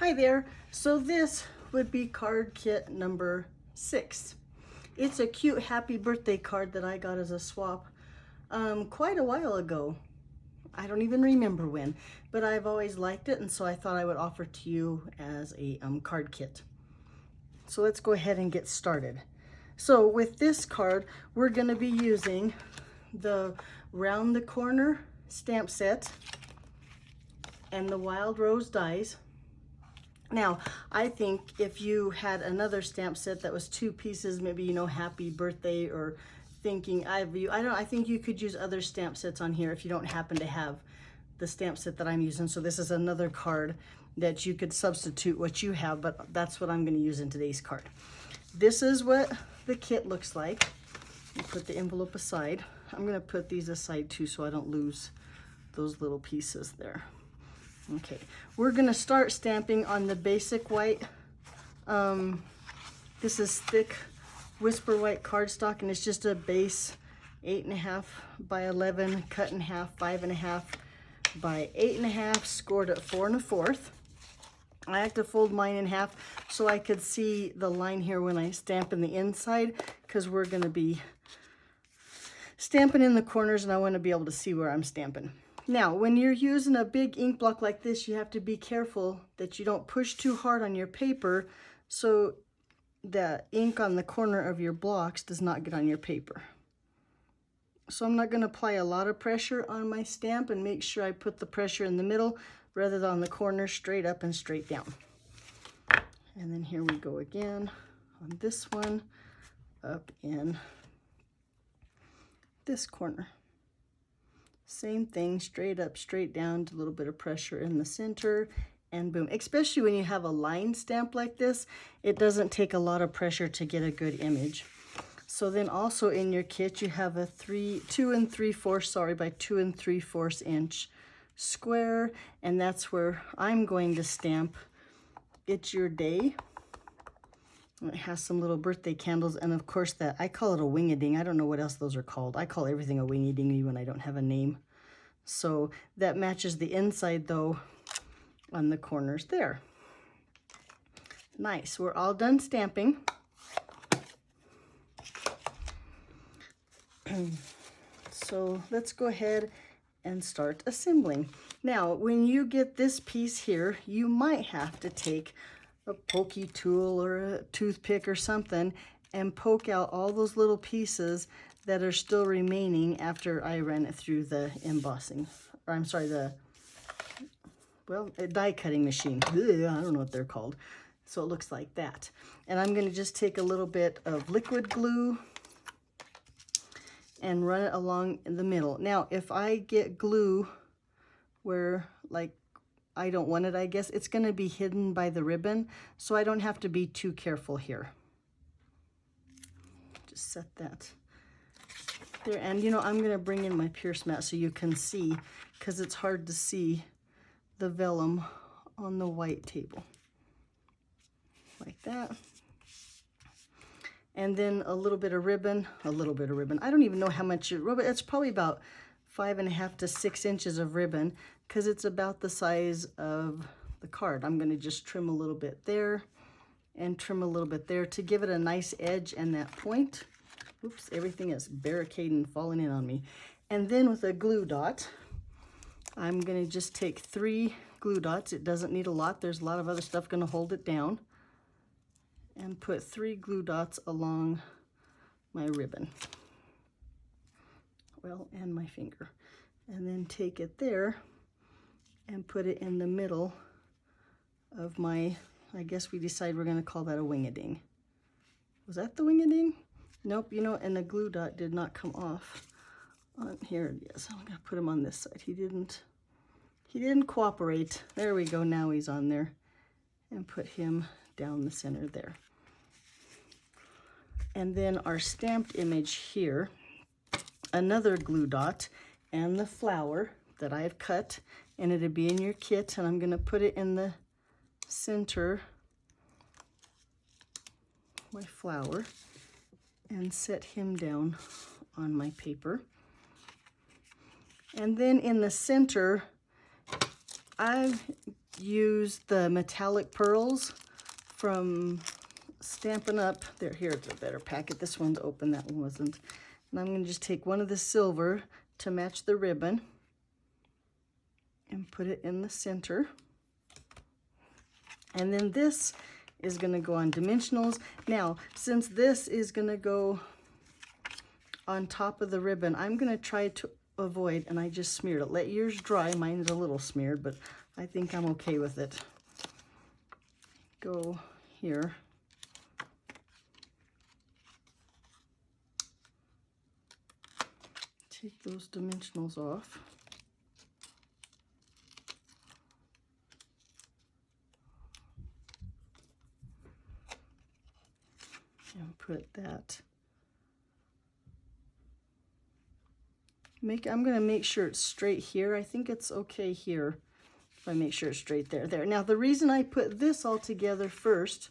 Hi there. So this would be card kit number 6. It's a cute happy birthday card that I got as a swap quite a while ago. I don't even remember when, but I've always liked it, and so I thought I would offer to you as a card kit. So let's go ahead and get started. So with this card, we're going to be using the Round the Corner stamp set and the Wild Rose dies. Now, I think if you had another stamp set that was 2 pieces, maybe, happy birthday or thinking of you, I think you could use other stamp sets on here if you don't happen to have the stamp set that I'm using. So this is another card that you could substitute what you have, but that's what I'm going to use in today's card. This is what the kit looks like. Put the envelope aside. I'm going to put these aside too so I don't lose those little pieces there. Okay, we're going to start stamping on the basic white. This is thick Whisper White cardstock, and it's just a base 8.5 by 11, cut in half, 5.5 by 8.5, scored at 4 1/4. I have to fold mine in half so I could see the line here when I stamp in the inside, because we're going to be stamping in the corners and I want to be able to see where I'm stamping. Now, when you're using a big ink block like this, you have to be careful that you don't push too hard on your paper so the ink on the corner of your blocks does not get on your paper. So I'm not going to apply a lot of pressure on my stamp, and make sure I put the pressure in the middle rather than on the corner, straight up and straight down. And then here we go again on this one, up in this corner. Same thing, straight up, straight down, a little bit of pressure in the center, and boom. Especially when you have a line stamp like this, it doesn't take a lot of pressure to get a good image. So then also in your kit, you have a 2 3/4, by 2 3/4 inch square, and that's where I'm going to stamp It's Your Day. It has some little birthday candles, and of course that, I call it a wing-a-ding. I don't know what else those are called. I call everything a wingy-dingy when I don't have a name. So that matches the inside though on the corners there. Nice, we're all done stamping. So let's go ahead and start assembling. Now, when you get this piece here, you might have to take a pokey tool or a toothpick or something and poke out all those little pieces that are still remaining after I ran it through the embossing, or I'm sorry, a die cutting machine. Ugh, I don't know what they're called. So it looks like that. And I'm going to just take a little bit of liquid glue and run it along in the middle. Now, if I get glue where, like, I don't want it, I guess, it's going to be hidden by the ribbon, so I don't have to be too careful here. Just set that there. And, I'm going to bring in my pierce mat so you can see, because it's hard to see the vellum on the white table. Like that. And then a little bit of ribbon. I don't even know how much ribbon. It's probably about 5.5 to 6 inches of ribbon, because it's about the size of the card. I'm going to just trim a little bit there and trim a little bit there to give it a nice edge and that point. Oops, everything is barricading, falling in on me. And then with a glue dot, I'm going to just take 3 glue dots. It doesn't need a lot. There's a lot of other stuff going to hold it down. And put 3 glue dots along my ribbon. Well, and my finger. And then take it there and put it in the middle of my, I guess we decide we're going to call that a wing-a-ding. Was that the wing-a-ding? Nope, and the glue dot did not come off. Here it is. I'm going to put him on this side. He didn't cooperate. There we go. Now he's on there. And put him down the center there. And then our stamped image here, another glue dot, and the flower that I have cut, and it'll be in your kit, and I'm going to put it in the center, my flower, and set him down on my paper. And then in the center, I've use the metallic pearls from Stampin' Up. Here's a better packet. This one's open, that one wasn't. And I'm gonna just take one of the silver to match the ribbon and put it in the center. And then this is gonna go on dimensionals. Now, since this is gonna go on top of the ribbon, I'm gonna try to avoid, and I just smeared it. Let yours dry. Mine's a little smeared, but I think I'm okay with it. Go here. Take those dimensionals off. And put that. I'm going to make sure it's straight here. I think it's okay here if I make sure it's straight there. There. Now, the reason I put this all together first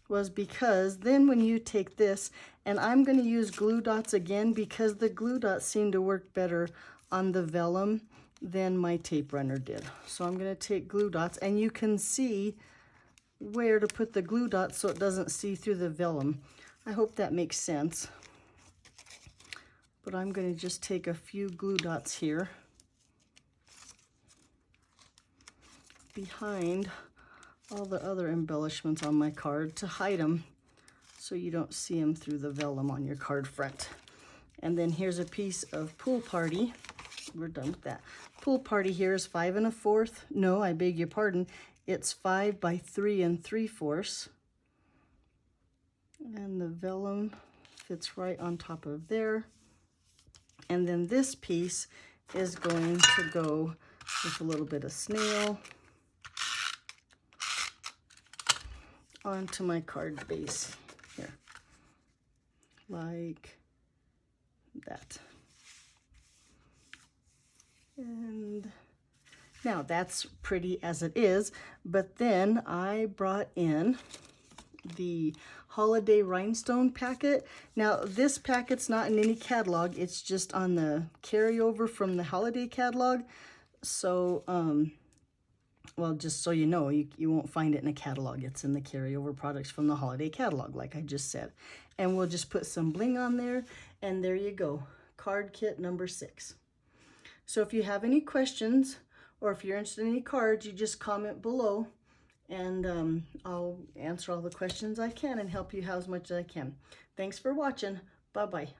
was because then when you take this, and I'm going to use glue dots again because the glue dots seem to work better on the vellum than my tape runner did. So I'm going to take glue dots, and you can see where to put the glue dots so it doesn't see through the vellum. I hope that makes sense. But I'm going to just take a few glue dots here behind all the other embellishments on my card to hide them so you don't see them through the vellum on your card front. And then here's a piece of Pool Party. We're done with that. Pool Party here is 5 1/4. No, I beg your pardon. It's 5 by 3 3/4. And the vellum fits right on top of there. And then this piece is going to go with a little bit of snail onto my card base here, like that. And now that's pretty as it is, but then I brought in the holiday rhinestone packet. Now this packet's not in any catalog, it's just on the carryover from the holiday catalog. So well, just so you know, you won't find it in a catalog. It's in the carryover products from the holiday catalog, like I just said. And we'll just put some bling on there, and there you go, card kit number 6. So if you have any questions, or if you're interested in any cards, you just comment below, and I'll answer all the questions I can and help you as much as I can. Thanks for watching. Bye-bye.